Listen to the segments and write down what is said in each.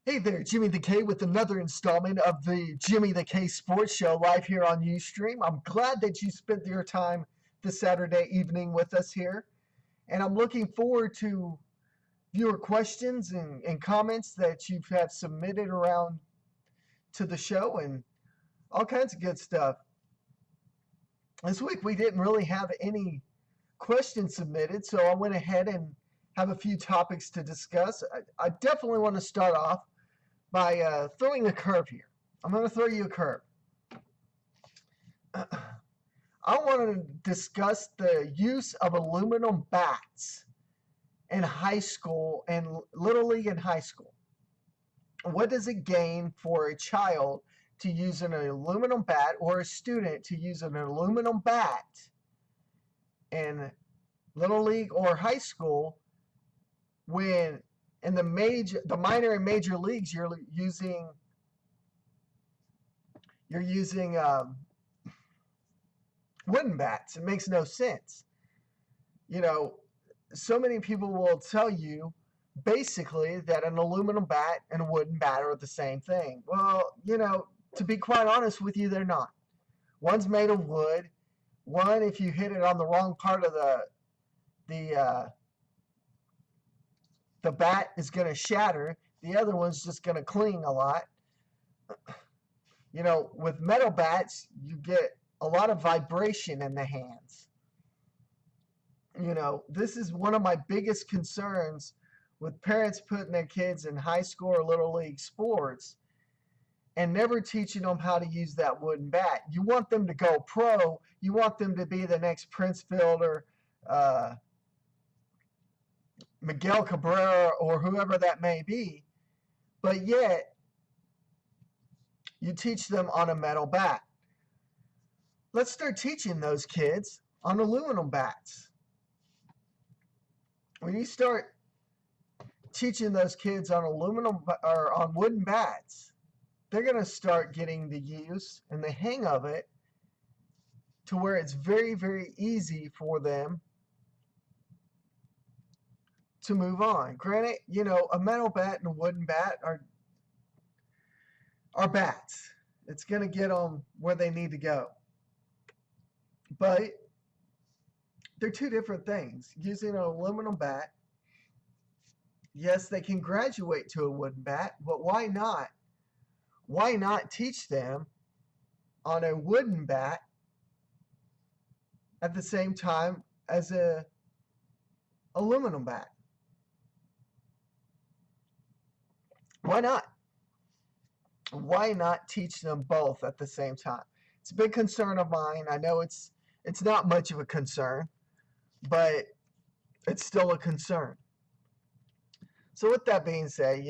Hey there, Jimmy the K with another installment of the Jimmy the K Sports Show live here on Ustream. I'm glad that you spent your time this Saturday evening with us here, and I'm looking forward to viewer questions and comments that you have submitted around to the show and all kinds of good stuff. This week we didn't really have any questions submitted, so I went ahead and have a few topics to discuss. I definitely want to start off by throwing a curve here. I'm going to throw you a curve. I want to discuss the use of aluminum bats in high school and Little League in high school. What does it gain for a child to use an aluminum bat or a student to use an aluminum bat in Little League or high school when in the minor and major leagues you're using wooden bats? It makes no sense. So many people will tell you basically that an aluminum bat and a wooden bat are the same thing. Well, to be quite honest with you, they're not. One's made of wood. One, if you hit it on the wrong part of the bat, is going to shatter. The other one's just going to cling a lot. With metal bats, you get a lot of vibration in the hands. This is one of my biggest concerns with parents putting their kids in high school or little league sports and never teaching them how to use that wooden bat. You want them to go pro. You want them to be the next Prince Fielder, Miguel Cabrera, or whoever that may be, but yet you teach them on a metal bat. Let's start teaching those kids on aluminum bats. When you start teaching those kids on aluminum or on wooden bats, they're going to start getting the use and the hang of it to where it's very, very easy for them to move on. Granted, a metal bat and a wooden bat are bats. It's going to get them where they need to go. But they're two different things. Using an aluminum bat, yes, they can graduate to a wooden bat, but why not? Why not teach them on a wooden bat at the same time as a aluminum bat? Why not? Why not teach them both at the same time? It's a big concern of mine. I know it's not much of a concern, but it's still a concern. So with that being said,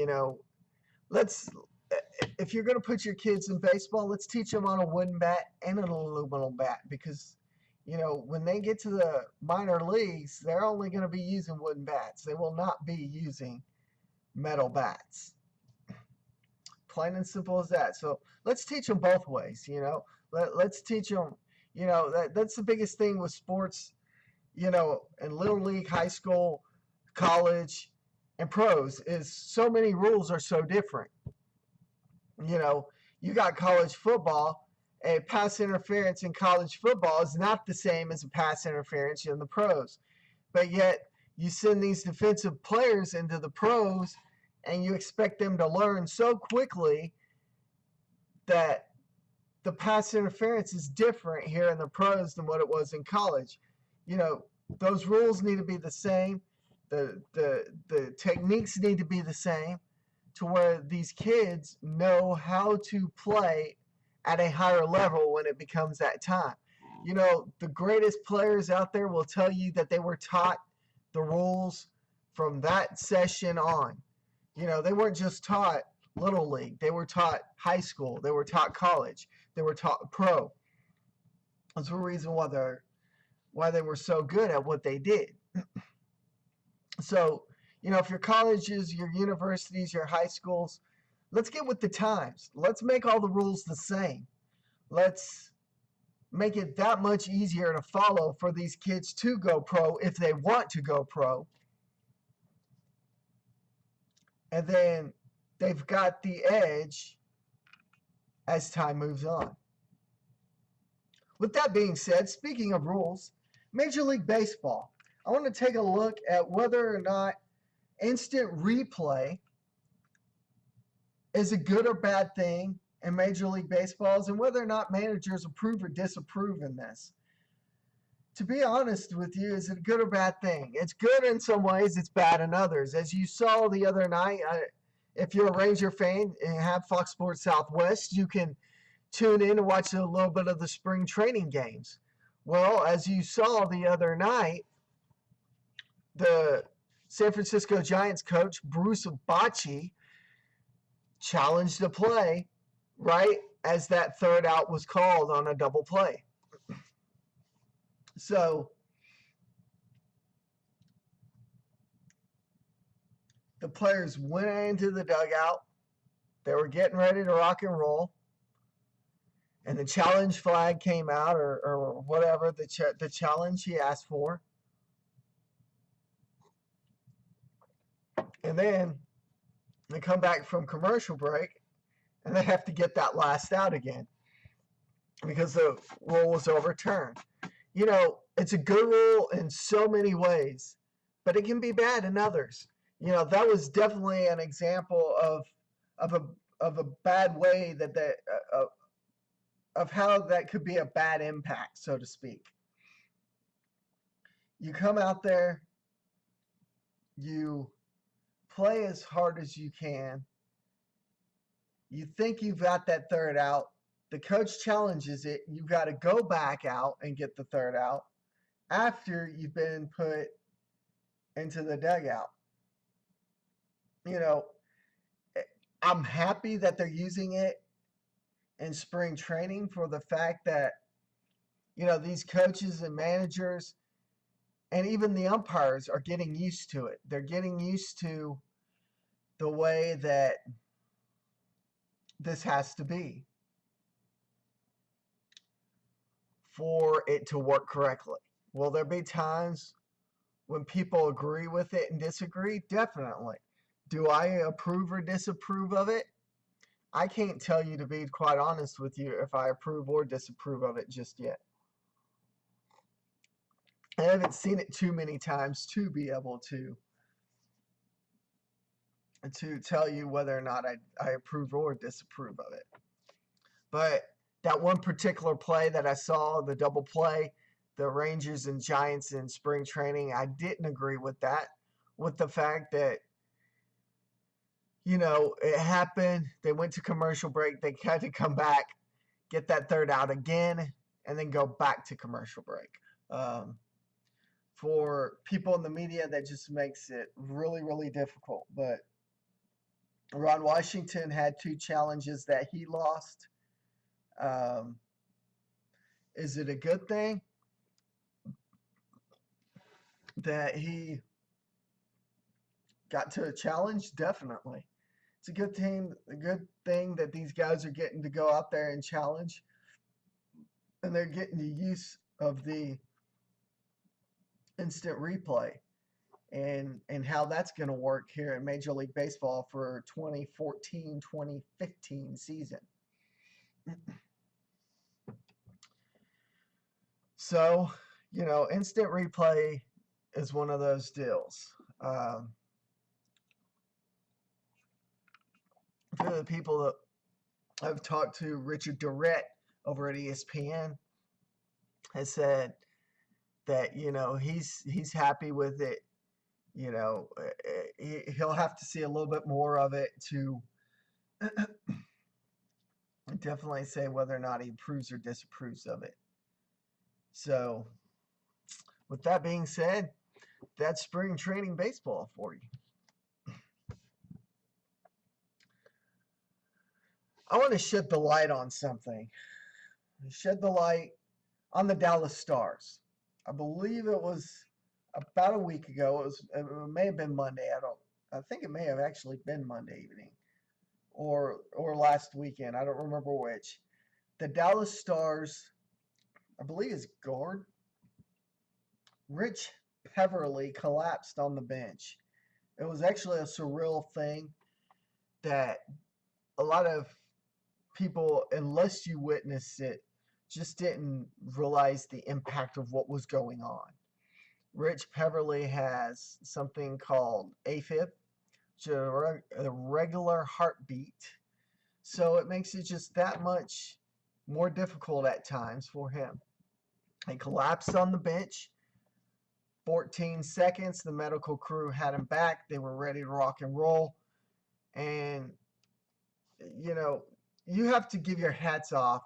if you're going to put your kids in baseball, let's teach them on a wooden bat and an aluminum bat, because when they get to the minor leagues, they're only going to be using wooden bats. They will not be using metal bats. Plain and simple as that. So let's teach them both ways. Let's teach them. That's the biggest thing with sports. In little league, high school, college, and pros is so many rules are so different. You got college football. A pass interference in college football is not the same as a pass interference in the pros. But yet you send these defensive players into the pros and you expect them to learn so quickly that the pass interference is different here in the pros than what it was in college. Those rules need to be the same. The techniques need to be the same to where these kids know how to play at a higher level when it becomes that time. The greatest players out there will tell you that they were taught the rules from that session on. They weren't just taught little league. They were taught high school. They were taught college. They were taught pro. That's the reason why they were so good at what they did. So, if your colleges, your universities, your high schools, let's get with the times. Let's make all the rules the same. Let's make it that much easier to follow for these kids to go pro if they want to go pro. And then they've got the edge as time moves on. With that being said, speaking of rules, Major League Baseball, I want to take a look at whether or not instant replay is a good or bad thing in Major League Baseballs and whether or not managers approve or disapprove in this. To be honest with you, is it a good or bad thing? It's good in some ways, it's bad in others. As you saw the other night, if you're a Ranger fan and have Fox Sports Southwest, you can tune in and watch a little bit of the spring training games. Well, as you saw the other night, the San Francisco Giants coach, Bruce Bochy, challenged the play right as that third out was called on a double play. So the players went into the dugout. They were getting ready to rock and roll. And the challenge flag came out, or whatever, the challenge he asked for. And then they come back from commercial break, and they have to get that last out again because the rule was overturned. You know, it's a good rule in so many ways, but it can be bad in others. You know, that was definitely an example of a bad way of how that could be a bad impact, so to speak. You come out there, you play as hard as you can. You think you've got that third out. The coach challenges it. You've got to go back out and get the third out after you've been put into the dugout. You know, I'm happy that they're using it in spring training for the fact that, you know, these coaches and managers and even the umpires are getting used to it. They're getting used to the way that this has to be for it to work correctly. Will there be times when people agree with it and disagree? Definitely. Do I approve or disapprove of it? I can't tell you, to be quite honest with you, if I approve or disapprove of it just yet. I haven't seen it too many times to be able to tell you whether or not I approve or disapprove of it. But that one particular play that I saw, the double play, the Rangers and Giants in spring training, I didn't agree with that, with the fact that, you know, it happened. They went to commercial break. They had to come back, get that third out again, and then go back to commercial break. For people in the media, that just makes it really, really difficult. But Ron Washington had 2 challenges that he lost. Is it a good thing that he got to a challenge? Definitely. It's a good thing that these guys are getting to go out there and challenge, and they're getting the use of the instant replay and how that's going to work here in Major League Baseball for 2014-2015 season. So, you know, instant replay is one of those deals. A few of the people that I've talked to, Richard Durrett over at ESPN, has said that, you know, he's happy with it. You know, he'll have to see a little bit more of it to definitely say whether or not he approves or disapproves of it. So, with that being said, that's spring training baseball for you. I want to shed the light on something. Shed the light on the Dallas Stars. I believe it was about a week ago. It may have been Monday. I think it may have actually been Monday evening or last weekend. I don't remember which. The Dallas Stars, I believe it's guard, Rich Peverly, collapsed on the bench. It was actually a surreal thing. that a lot of people, unless you witnessed it, just didn't realize the impact of what was going on. Rich Peverly has something called AFib, which is a regular heartbeat. So it makes it just that much more difficult at times for him. He collapsed on the bench. 14 seconds, the medical crew had him back. They were ready to rock and roll. And, you have to give your hats off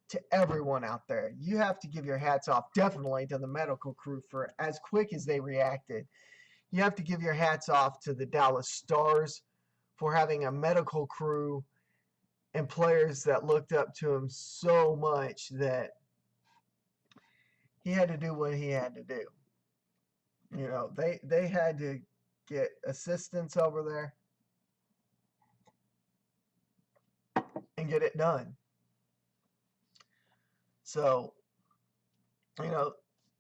to everyone out there. You have to give your hats off definitely to the medical crew for as quick as they reacted. You have to give your hats off to the Dallas Stars for having a medical crew and players that looked up to him so much that he had to do what he had to do. They had to get assistance over there and get it done. So,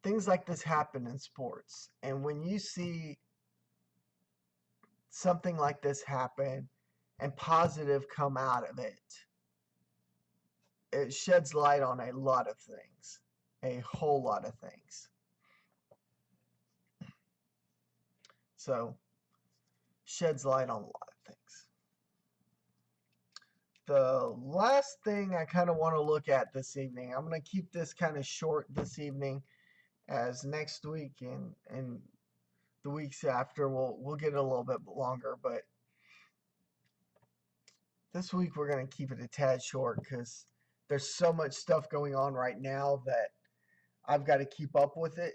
things like this happen in sports. And when you see something like this happen and positive come out of it, it sheds light on a lot of things, a whole lot of things. So, sheds light on a lot of things. The last thing I kind of want to look at this evening, I'm going to keep this kind of short this evening, as next week and the weeks after we'll get it a little bit longer, but this week we're going to keep it a tad short because there's so much stuff going on right now that I've got to keep up with it,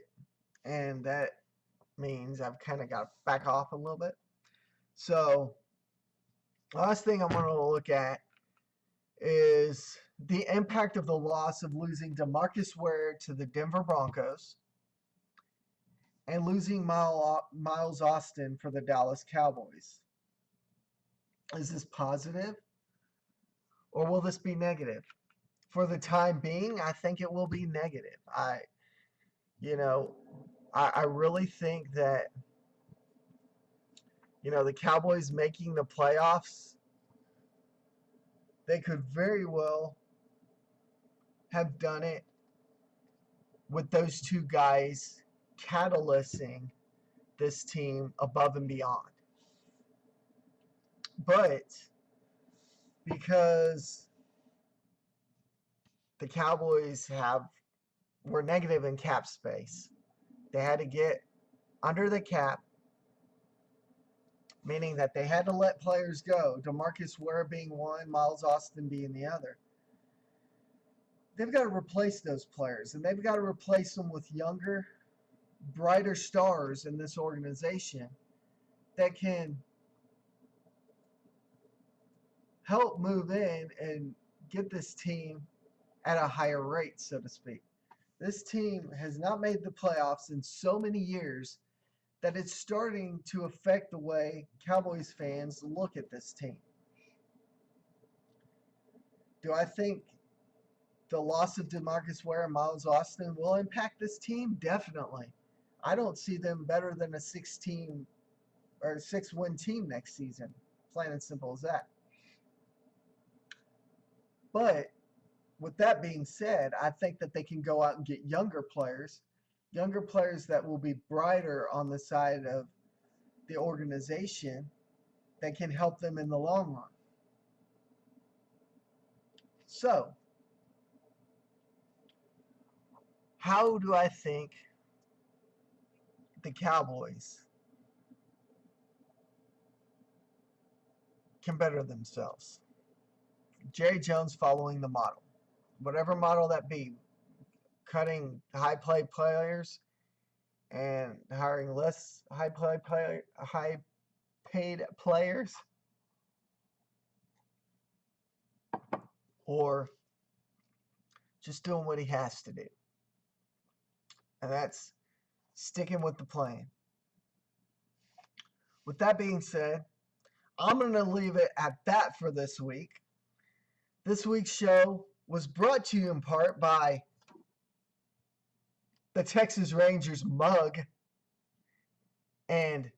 and that means I've kind of got to back off a little bit. So the last thing I want to look at is the impact of the loss of losing DeMarcus Ware to the Denver Broncos and losing Miles Austin for the Dallas Cowboys. Is this positive or will this be negative? For the time being, I think it will be negative. I really think that, the Cowboys making the playoffs, they could very well have done it with those two guys catalyzing this team above and beyond. But because the Cowboys were negative in cap space, they had to get under the cap, meaning that they had to let players go, DeMarcus Ware being one, Miles Austin being the other. They've got to replace those players, and they've got to replace them with younger, brighter stars in this organization that can help move in and get this team at a higher rate, so to speak. This team has not made the playoffs in so many years that it's starting to affect the way Cowboys fans look at this team. Do I think the loss of DeMarcus Ware and Miles Austin will impact this team? Definitely. I don't see them better than a 6-win team next season. Plain and simple as that. But with that being said, I think that they can go out and get younger players that will be brighter on the side of the organization that can help them in the long run. So, how do I think the Cowboys can better themselves? Jerry Jones following the model. Whatever model that be, cutting high-paid players and hiring less high-paid players, or just doing what he has to do. And that's sticking with the plan. With that being said, I'm going to leave it at that for this week. This week's show was brought to you in part by the Texas Rangers mug and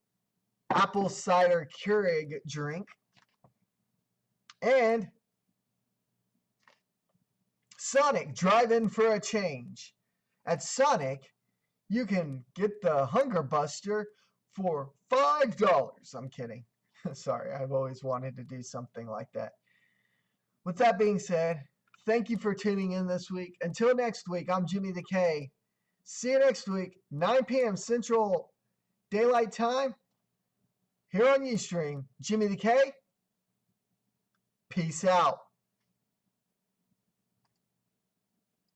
apple cider Keurig drink. And Sonic, drive in for a change. At Sonic, you can get the Hunger Buster for $5. I'm kidding. Sorry, I've always wanted to do something like that. With that being said, thank you for tuning in this week. Until next week, I'm Jimmy the K. See you next week, 9 p.m. Central Daylight Time, here on Ustream. Jimmy the K. Peace out.